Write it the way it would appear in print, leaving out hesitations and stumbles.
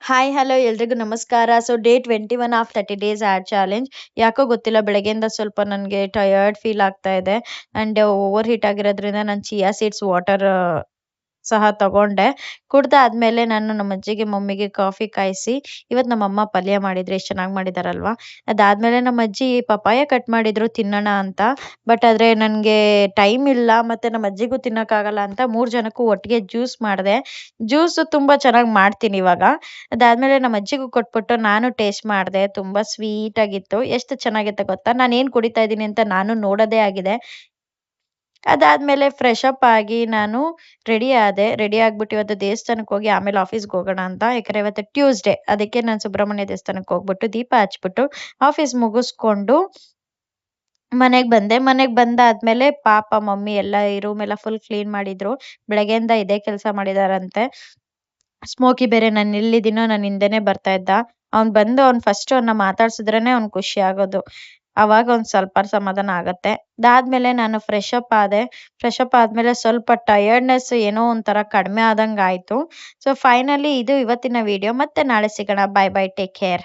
Hi hello ಎಲ್ರಿಗೂ ನಮಸ್ಕಾರ. So day 21 of 30 days ad challenge. ಯಾಕೋ ಗೊತ್ತಿಲ್ಲ ಬೆಳಗ್ಗೆಯಿಂದ ಸ್ವಲ್ಪ ನನಗೆ ಟಯರ್ಡ್ ಫೀಲ್ ಆಗ್ತಾ ಇದೆ. ಅಂಡ್ ಓವರ್ ಹೀಟ್ ಆಗಿರೋದ್ರಿಂದ ನಾನು ಚಿಯಾ ಸೀಡ್ಸ್ ವಾಟರ್ ಸಹ ತಗೊಂಡೆ. ಕುಡ್ದಾದ್ಮೇಲೆ ನಾನು ನಮ್ಮ ಅಜ್ಜಿಗೆ, ಮಮ್ಮಿಗೆ ಕಾಫಿ ಕಾಯಿಸಿ ಇವತ್ತು ನಮ್ಮಮ್ಮ ಪಲ್ಯ ಮಾಡಿದ್ರು. ಎಷ್ಟು ಚೆನ್ನಾಗಿ ಮಾಡಿದಾರಲ್ವಾ? ಅದಾದ್ಮೇಲೆ ನಮ್ಮ ಅಜ್ಜಿ ಪಪಾಯ ಕಟ್ ಮಾಡಿದ್ರು ತಿನ್ನೋಣ ಅಂತ. ಬಟ್ ಆದ್ರೆ ನನ್ಗೆ ಟೈಮ್ ಇಲ್ಲ ಮತ್ತೆ ನಮ್ಮ ಅಜ್ಜಿಗೂ ತಿನ್ನಕ್ಕಾಗಲ್ಲ ಅಂತ 3 ಜನಕ್ಕೂ ಒಟ್ಟಿಗೆ ಜ್ಯೂಸ್ ಮಾಡಿದೆ. ಜ್ಯೂಸ್ ತುಂಬಾ ಚೆನ್ನಾಗಿ ಮಾಡ್ತೀನಿ ಇವಾಗ. ಅದಾದ್ಮೇಲೆ ನಮ್ಮ ಅಜ್ಜಿಗೂ ಕೊಟ್ಬಿಟ್ಟು ನಾನು ಟೇಸ್ಟ್ ಮಾಡಿದೆ. ತುಂಬಾ ಸ್ವೀಟ್ ಆಗಿತ್ತು. ಎಷ್ಟು ಚೆನ್ನಾಗಿತ್ತು ಗೊತ್ತಾ? ನಾನೇನ್ ಕುಡಿತಾ ಇದ್ದೀನಿ ಅಂತ ನಾನು ನೋಡೋದೇ ಆಗಿದೆ. ಅದಾದ್ಮೇಲೆ ಫ್ರೆಶ್ ಅಪ್ ಆಗಿ ನಾನು ರೆಡಿ ಆದೆ. ರೆಡಿ ಆಗ್ಬಿಟ್ಟು ಇವತ್ತು ದೇವಸ್ಥಾನಕ್ಕೆ ಹೋಗಿ ಆಮೇಲೆ ಆಫೀಸ್‌ಗೆ ಹೋಗೋಣ ಅಂತ. ಯಾಕಂದ್ರೆ ಇವತ್ತು ಟ್ಯೂಸ್‌ಡೇ. ಅದಕ್ಕೆ ನಾನು ಸುಬ್ರಹ್ಮಣ್ಯ ದೇವಸ್ಥಾನಕ್ಕೆ ಹೋಗ್ಬಿಟ್ಟು ದೀಪ ಹಚ್ಬಿಟ್ಟು ಆಫೀಸ್ ಮುಗಿಸ್ಕೊಂಡು ಮನೆಗ್ ಬಂದೆ. ಮನೆಗ್ ಬಂದಾದ್ಮೇಲೆ ಪಾಪ ಮಮ್ಮಿ ಎಲ್ಲ ಈ ರೂಮ್ ಎಲ್ಲ ಫುಲ್ ಕ್ಲೀನ್ ಮಾಡಿದ್ರು. ಬೆಳಗ್ಗೆಯಿಂದ ಇದೇ ಕೆಲಸ ಮಾಡಿದಾರಂತೆ. ಸ್ಮೋಕಿ ಬೇರೆ ನಾನು ಎಲ್ಲಿದ್ದೀನೋ ನನ್ನ ಹಿಂದೆನೆ ಬರ್ತಾ ಇದ್ದ. ಅವ್ನು ಫಸ್ಟ್ ಅವ್ನ ಮಾತಾಡ್ಸಿದ್ರೇನೆ ಅವ್ನಿಗೆ ಖುಷಿ ಆಗೋದು. ಅವಾಗ ಒಂದ್ ಸ್ವಲ್ಪ ಸಮಾಧಾನ ಆಗತ್ತೆ. ಅದಾದ್ಮೇಲೆ ನಾನು ಫ್ರೆಶ್ ಅಪ್ ಆದೆ. ಫ್ರೆಶ್ ಅಪ್ ಆದ್ಮೇಲೆ ಸ್ವಲ್ಪ ಟಯರ್ಡ್‌ನೆಸ್ ಏನೋ ಒಂಥರ ಕಡಿಮೆ ಆದಂಗ್ ಆಯ್ತು. ಸೊ ಫೈನಲಿ ಇದು ಇವತ್ತಿನ ವಿಡಿಯೋ. ಮತ್ತೆ ನಾಳೆ ಸಿಗೋಣ. Bye bye. Take care.